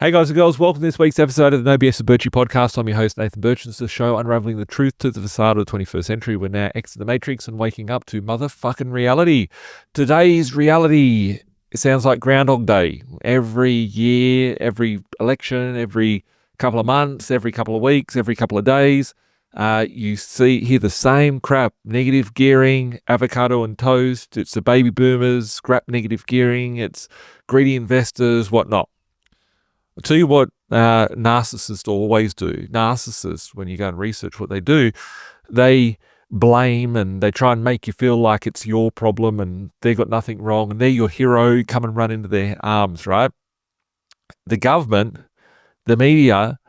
Hey guys and girls, welcome to this week's episode of the B.Invested Birchy podcast. I'm your host, Nathan Birch. This is the show unraveling the truth to the facade of the 21st century. We're now exiting the matrix and waking up to motherfucking reality. Today's reality, it sounds like Groundhog Day. Every year, every election, every couple of months, every couple of weeks, every couple of days, you hear the same crap. Negative gearing, avocado and toast. It's the baby boomers, scrap negative gearing. It's greedy investors, whatnot. I'll tell you what narcissists always do. Narcissists, when you go and research what they do, they blame and they try and make you feel like it's your problem and they've got nothing wrong and they're your hero. Come and run into their arms, right? The government, the media,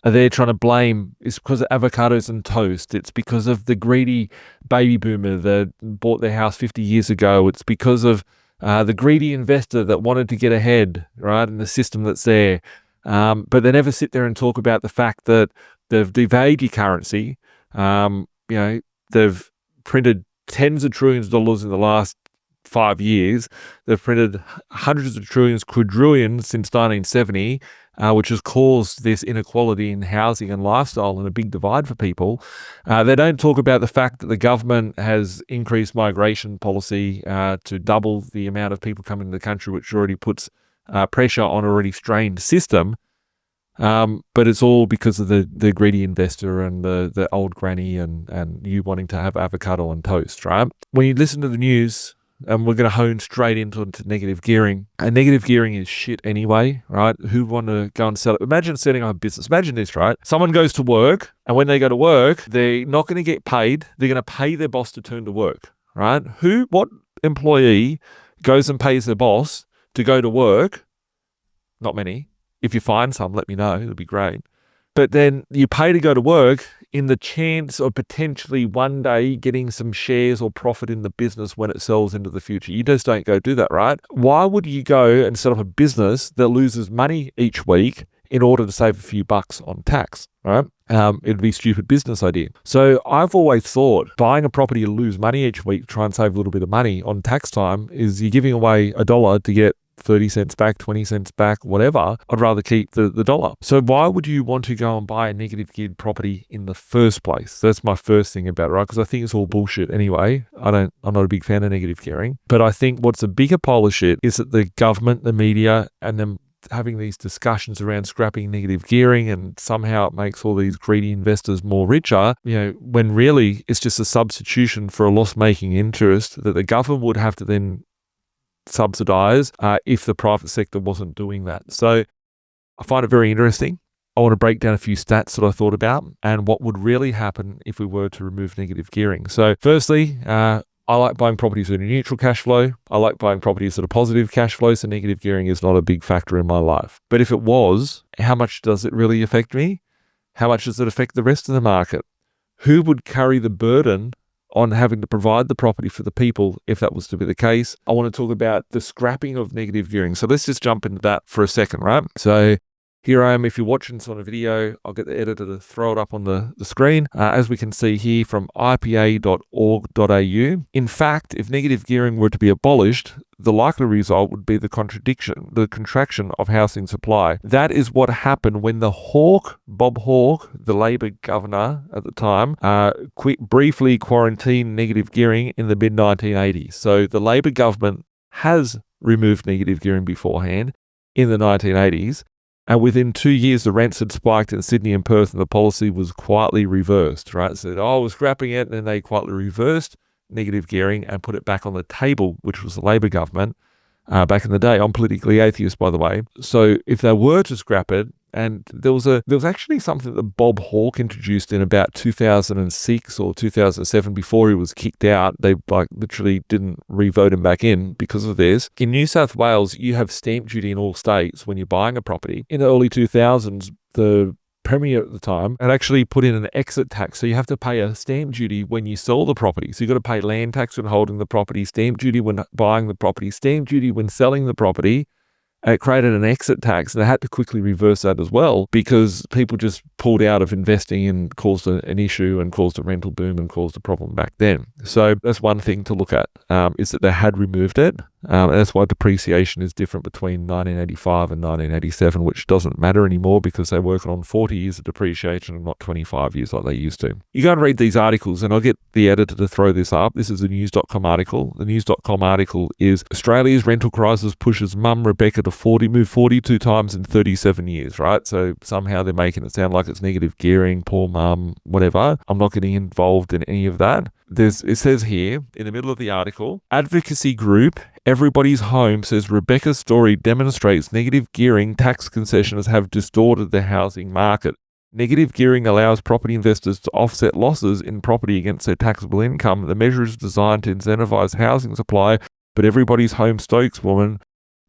are there trying to blame. It's because of avocados and toast. It's because of the greedy baby boomer that bought their house 50 years ago. It's because of the greedy investor that wanted to get ahead, right, in the system that's there. But they never sit there and talk about the fact that they've devalued your currency. They've printed tens of trillions of dollars in the last 5 years. They've printed hundreds of trillions, quadrillions since 1970, which has caused this inequality in housing and lifestyle and a big divide for people. They don't talk about the fact that the government has increased migration policy to double the amount of people coming to the country, which already puts pressure on an already strained system. But it's all because of the greedy investor and the old granny and you wanting to have avocado on toast, right? When you listen to the news, and we're going to hone straight into negative gearing. And negative gearing is shit anyway, right? Who want to go and sell it? Imagine setting up a business. Imagine this, right? Someone goes to work, and when they go to work, they're not going to get paid. They're going to pay their boss to turn to work, right? What employee goes and pays their boss to go to work? Not many. If you find some, let me know. It'll be great. But then you pay to go to work in the chance of potentially one day getting some shares or profit in the business when it sells into the future. You just don't go do that, right? Why would you go and set up a business that loses money each week in order to save a few bucks on tax, right? It'd be a stupid business idea. So I've always thought buying a property to lose money each week, try and save a little bit of money on tax time, is you're giving away $1 to get 30 cents back, 20 cents back, whatever. I'd rather keep the dollar. So why would you want to go and buy a negative geared property in the first place? That's my first thing about it, right? Because I think it's all bullshit anyway. I'm not a big fan of negative gearing. But I think what's a bigger pile of shit is that the government, the media, and them having these discussions around scrapping negative gearing and somehow it makes all these greedy investors more richer, when really it's just a substitution for a loss-making interest that the government would have to then subsidize if the private sector wasn't doing that. So I find it very interesting. I want to break down a few stats that I thought about and what would really happen if we were to remove negative gearing. So firstly, I like buying properties with a neutral cash flow. I like buying properties that are positive cash flow, so negative gearing is not a big factor in my life. But if it was, how much does it really affect me? How much does it affect the rest of the market? Who would carry the burden on having to provide the property for the people if that was to be the case? I want to talk about the scrapping of negative gearing. So let's just jump into that for a second, right? So here I am. If you're watching this on a video, I'll get the editor to throw it up on the screen. As we can see here from ipa.org.au. In fact, if negative gearing were to be abolished, the likely result would be the contraction of housing supply. That is what happened when Bob Hawke, the Labor governor at the time, briefly quarantined negative gearing in the mid-1980s. So the Labor government has removed negative gearing beforehand in the 1980s. And within 2 years, the rents had spiked in Sydney and Perth, and the policy was quietly reversed, right? So, we're scrapping it, and then they quietly reversed negative gearing and put it back on the table, which was the Labor government back in the day. I'm politically atheist, by the way. So if they were to scrap it, and there was actually something that Bob Hawke introduced in about 2006 or 2007 before he was kicked out. They literally didn't re-vote him back in because of this. In New South Wales, you have stamp duty in all states when you're buying a property. In the early 2000s, the Premier at the time had actually put in an exit tax. So you have to pay a stamp duty when you sell the property. So you've got to pay land tax when holding the property, stamp duty when buying the property, stamp duty when selling the property. It created an exit tax, and they had to quickly reverse that as well because people just pulled out of investing and caused an issue and caused a rental boom and caused a problem back then. So that's one thing to look at, is that they had removed it. And that's why depreciation is different between 1985 and 1987, which doesn't matter anymore because they're working on 40 years of depreciation and not 25 years like they used to. You go and read these articles, and I'll get the editor to throw this up. This is a news.com article. The news.com article is Australia's rental crisis pushes mum Rebecca to move 42 times in 37 years, right? So somehow they're making it sound like it's negative gearing, poor mum, whatever. I'm not getting involved in any of that. It says here in the middle of the article, advocacy group Everybody's Home says Rebecca's story demonstrates negative gearing tax concessions have distorted the housing market. Negative gearing allows property investors to offset losses in property against their taxable income. The measure is designed to incentivize housing supply, but Everybody's Home spokeswoman,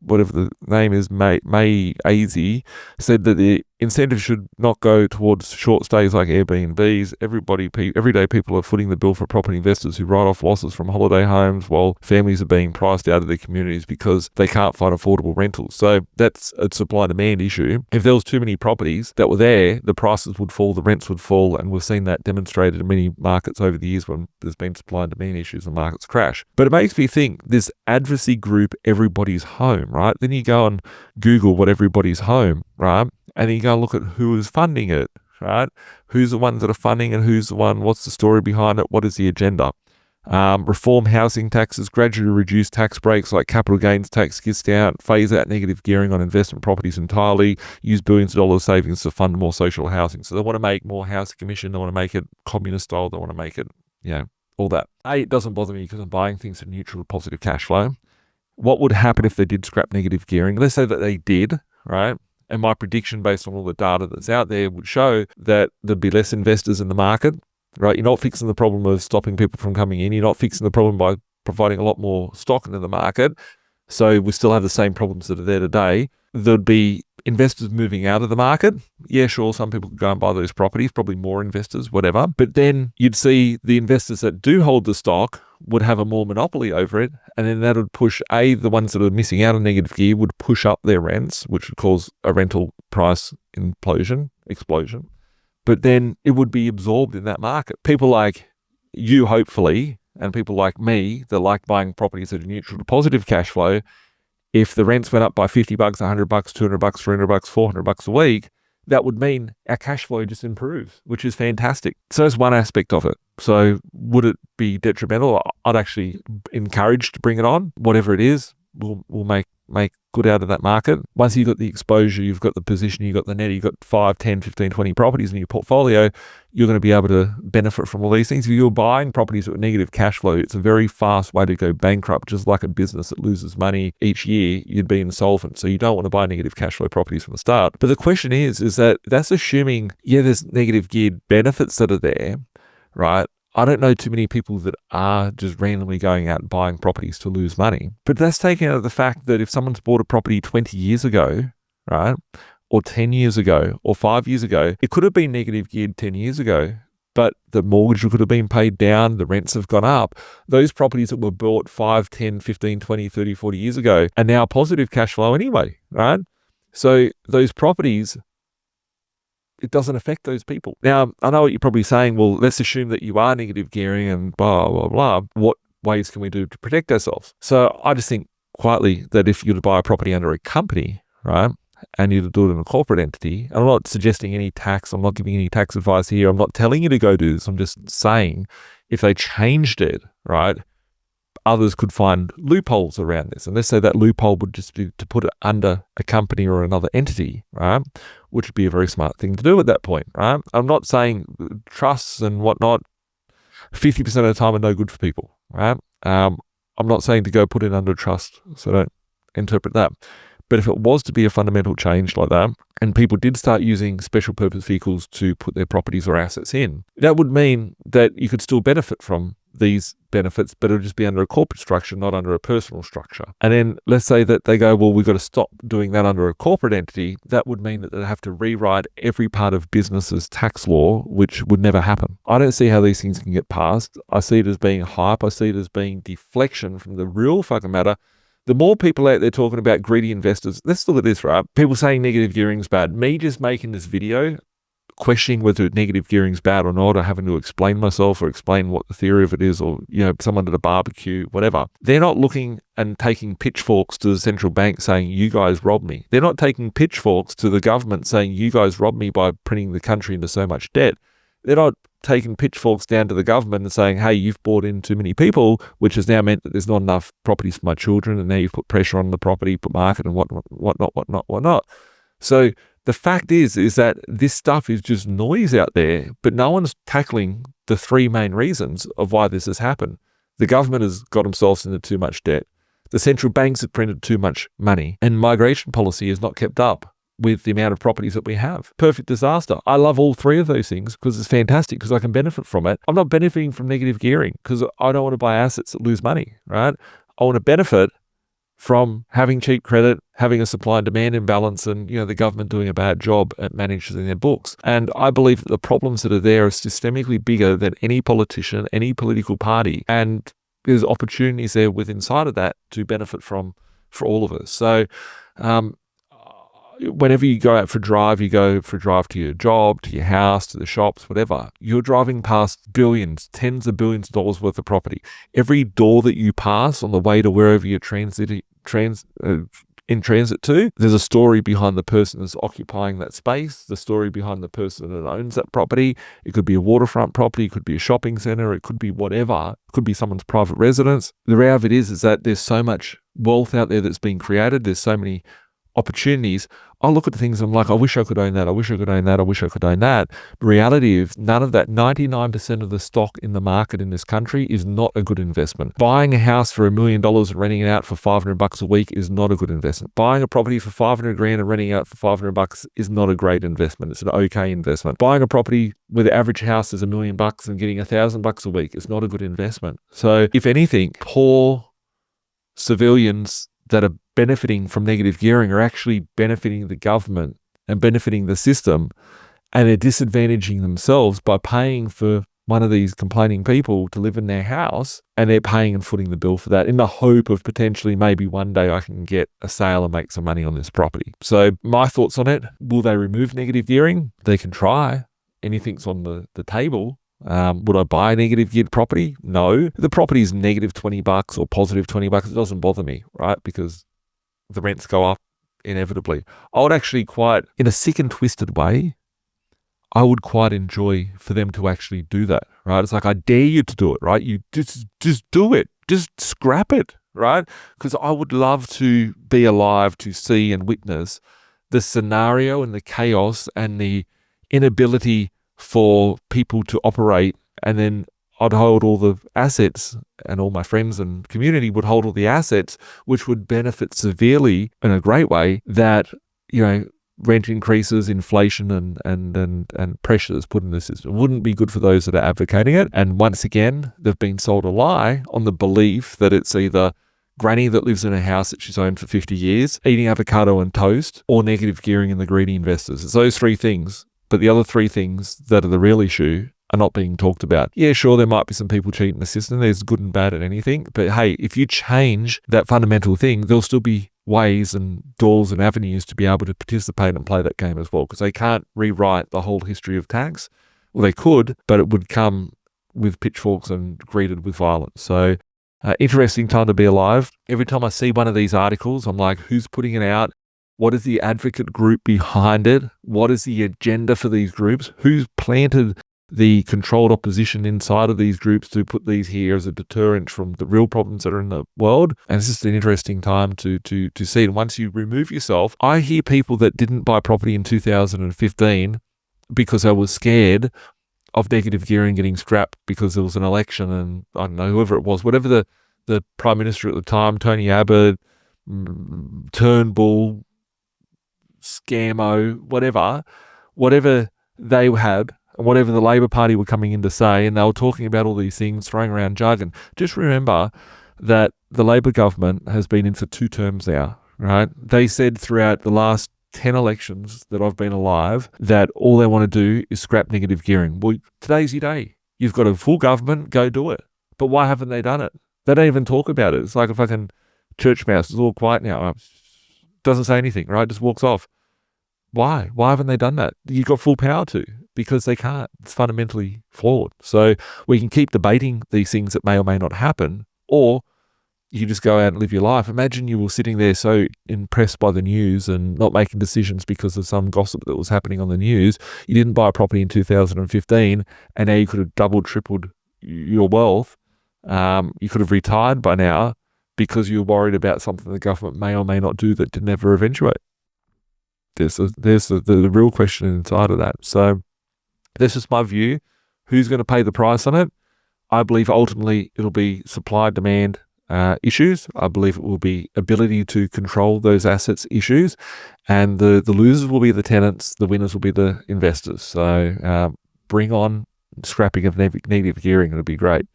whatever the name is, May Azy, said that the incentive should not go towards short stays like Airbnbs. Everyday people are footing the bill for property investors who write off losses from holiday homes while families are being priced out of their communities because they can't find affordable rentals. So that's a supply and demand issue. If there was too many properties that were there, the prices would fall, the rents would fall, and we've seen that demonstrated in many markets over the years when there's been supply and demand issues and markets crash. But it makes me think, this advocacy group Everybody's Home, right? Then you go and Google what Everybody's Home, right? And then you go and look at who is funding it, right? Who's the ones that are funding and what's the story behind it? What is the agenda? Reform housing taxes, gradually reduce tax breaks like capital gains tax, discount, phase out negative gearing on investment properties entirely, use billions of dollars savings to fund more social housing. So they want to make more housing commission, they want to make it communist style, they want to make it, all that. It doesn't bother me because I'm buying things at neutral to positive cash flow. What would happen if they did scrap negative gearing? Let's say that they did, right? And my prediction based on all the data that's out there would show that there'd be less investors in the market, right? You're not fixing the problem of stopping people from coming in. You're not fixing the problem by providing a lot more stock into the market. So we still have the same problems that are there today. There'd be investors moving out of the market. Yeah, sure, some people could go and buy those properties, probably more investors, whatever. But then you'd see the investors that do hold the stock would have a more monopoly over it. And then that would push, the ones that are missing out on negative gear would push up their rents, which would cause a rental price explosion. But then it would be absorbed in that market. People like you, hopefully, and people like me that like buying properties that are neutral to positive cash flow, if the rents went up by $50, $100, $200, $300, $400 a week, that would mean our cash flow just improves, which is fantastic. So that's one aspect of it. So would it be detrimental? I'd actually encourage to bring it on. Whatever it is, we'll make good out of that market. Once you've got the exposure, you've got the position, you've got the net, you've got 5, 10, 15, 20 properties in your portfolio, you're going to be able to benefit from all these things. If you're buying properties with negative cash flow, it's a very fast way to go bankrupt. Just like a business that loses money each year, you'd be insolvent. So you don't want to buy negative cash flow properties from the start. But the question is that's assuming, there's negative geared benefits that are there, right? I don't know too many people that are just randomly going out and buying properties to lose money. But that's taken out of the fact that if someone's bought a property 20 years ago, right, or 10 years ago, or 5 years ago, it could have been negative geared 10 years ago, but the mortgage could have been paid down, the rents have gone up. Those properties that were bought 5, 10, 15, 20, 30, 40 years ago are now positive cash flow anyway, right? So those properties, it doesn't affect those people. Now, I know what you're probably saying, well, let's assume that you are negative gearing and blah, blah, blah. What ways can we do to protect ourselves? So I just think quietly that if you were to buy a property under a company, right, and you to do it in a corporate entity, and I'm not suggesting any tax, I'm not giving any tax advice here, I'm not telling you to go do this, I'm just saying if they changed it, right, others could find loopholes around this. And let's say that loophole would just be to put it under a company or another entity, right? Which would be a very smart thing to do at that point, right? I'm not saying trusts and whatnot, 50% of the time are no good for people, right? I'm not saying to go put it under a trust, so don't interpret that. But if it was to be a fundamental change like that, and people did start using special purpose vehicles to put their properties or assets in, that would mean that you could still benefit from these benefits, but it'll just be under a corporate structure, not under a personal structure. And then let's say that they go, well, we've got to stop doing that under a corporate entity. That would mean that they'd have to rewrite every part of business's tax law, which would never happen. I don't see how these things can get passed. I see it as being hype. I see it as being deflection from the real fucking matter. The more people out there talking about greedy investors, let's look at this, right? People saying negative gearing is bad. Me just making this video questioning whether negative gearing is bad or not, or having to explain myself or explain what the theory of it is, or, someone at a barbecue, whatever. They're not looking and taking pitchforks to the central bank saying, you guys robbed me. They're not taking pitchforks to the government saying, you guys robbed me by printing the country into so much debt. They're not taking pitchforks down to the government and saying, hey, you've brought in too many people, which has now meant that there's not enough properties for my children, and now you've put pressure on the property market and whatnot. So the fact is that this stuff is just noise out there, but no one's tackling the three main reasons of why this has happened. The government has got themselves into too much debt. The central banks have printed too much money, and migration policy has not kept up with the amount of properties that we have. Perfect disaster. I love all three of those things because it's fantastic, because I can benefit from it. I'm not benefiting from negative gearing because I don't want to buy assets that lose money, right? I want to benefit from having cheap credit, having a supply and demand imbalance, and the government doing a bad job at managing their books. And I believe that the problems that are there are systemically bigger than any politician, any political party, and there's opportunities there inside of that to benefit from for all of us. So whenever you go out for a drive, you go for a drive to your job, to your house, to the shops, whatever. You're driving past billions, tens of billions of dollars worth of property. Every door that you pass on the way to wherever you're in transit to, there's a story behind the person that's occupying that space, the story behind the person that owns that property. It could be a waterfront property, it could be a shopping center, it could be whatever. It could be someone's private residence. The reality of it is that there's so much wealth out there that's being created. There's so many opportunities. I look at things, I'm like, I wish I could own that. I wish I could own that. I wish I could own that. The reality is none of that. 99% of the stock in the market in this country is not a good investment. Buying a house for $1 million and renting it out for $500 a week is not a good investment. Buying a property for $500,000 and renting it out for $500 is not a great investment. It's an okay investment. Buying a property where the average house is $1 million and getting $1,000 a week is not a good investment. So if anything, poor civilians that are benefiting from negative gearing are actually benefiting the government and benefiting the system, and they're disadvantaging themselves by paying for one of these complaining people to live in their house, and they're paying and footing the bill for that in the hope of potentially maybe one day I can get a sale and make some money on this property. So my thoughts on it: will they remove negative gearing? They can try. Anything's on the table. Would I buy a negative geared property? No. If the property is negative $20 or positive $20, it doesn't bother me, right? Because the rents go up inevitably. I would actually in a sick and twisted way, I would quite enjoy for them to actually do that, right? It's like, I dare you to do it, right? You just do it. Just scrap it, right? Because I would love to be alive to see and witness the scenario and the chaos and the inability for people to operate, and then I'd hold all the assets, and all my friends and community would hold all the assets, which would benefit severely in a great way that, rent increases, inflation and pressures put in the system. It wouldn't be good for those that are advocating it. And once again, they've been sold a lie on the belief that it's either granny that lives in a house that she's owned for 50 years, eating avocado and toast, or negative gearing and the greedy investors. It's those three things. But the other three things that are the real issue are not being talked about. Yeah, sure, there might be some people cheating the system. There's good and bad at anything. But hey, if you change that fundamental thing, there'll still be ways and doors and avenues to be able to participate and play that game as well, because they can't rewrite the whole history of tax. Well, they could, but it would come with pitchforks and greeted with violence. So interesting time to be alive. Every time I see one of these articles, I'm like, who's putting it out? What is the advocate group behind it? What is the agenda for these groups? Who's planted the controlled opposition inside of these groups to put these here as a deterrent from the real problems that are in the world? And it's just an interesting time to see. And once you remove yourself, I hear people that didn't buy property in 2015 because they were scared of negative gearing getting scrapped because there was an election, and I don't know, whoever it was, whatever the Prime Minister at the time, Tony Abbott, Turnbull, Scammo, whatever they had, and whatever the Labor Party were coming in to say, and they were talking about all these things, throwing around jargon. Just remember that the Labor government has been in for 2 terms now, right? They said throughout the last 10 elections that I've been alive that all they want to do is scrap negative gearing. Well, today's your day. You've got a full government, go do it. But why haven't they done it? They don't even talk about it. It's like a fucking church mouse. It's all quiet now. Doesn't say anything, right? Just walks off. Why? Why haven't they done that? You've got full power to. because they can't. It's fundamentally flawed. So we can keep debating these things that may or may not happen, or you just go out and live your life. Imagine you were sitting there so impressed by the news and not making decisions because of some gossip that was happening on the news. You didn't buy a property in 2015, and now you could have doubled, tripled your wealth. You could have retired by now because you were worried about something the government may or may not do that did never eventuate. There's the real question inside of that. So this is my view. Who's going to pay the price on it? I believe ultimately it'll be supply-demand issues. I believe it will be ability to control those assets issues, and the losers will be the tenants, the winners will be the investors. So bring on scrapping of negative gearing. It'll be great.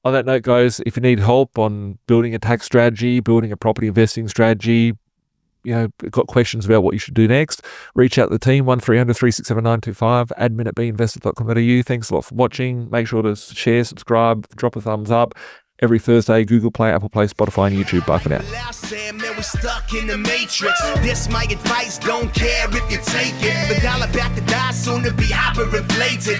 On that note, guys, if you need help on building a tax strategy, building a property investing strategy, got questions about what you should do next, reach out to the team, 1300 367 925, admin at B.Invested.com.au. Thanks a lot for watching. Make sure to share, subscribe, drop a thumbs up. Every Thursday, Google Play, Apple Play, Spotify, and YouTube. Bye for now. Man, we're stuck in the matrix. This my advice, don't care if you take it. The dollar back to die, soon to be hyperinflated.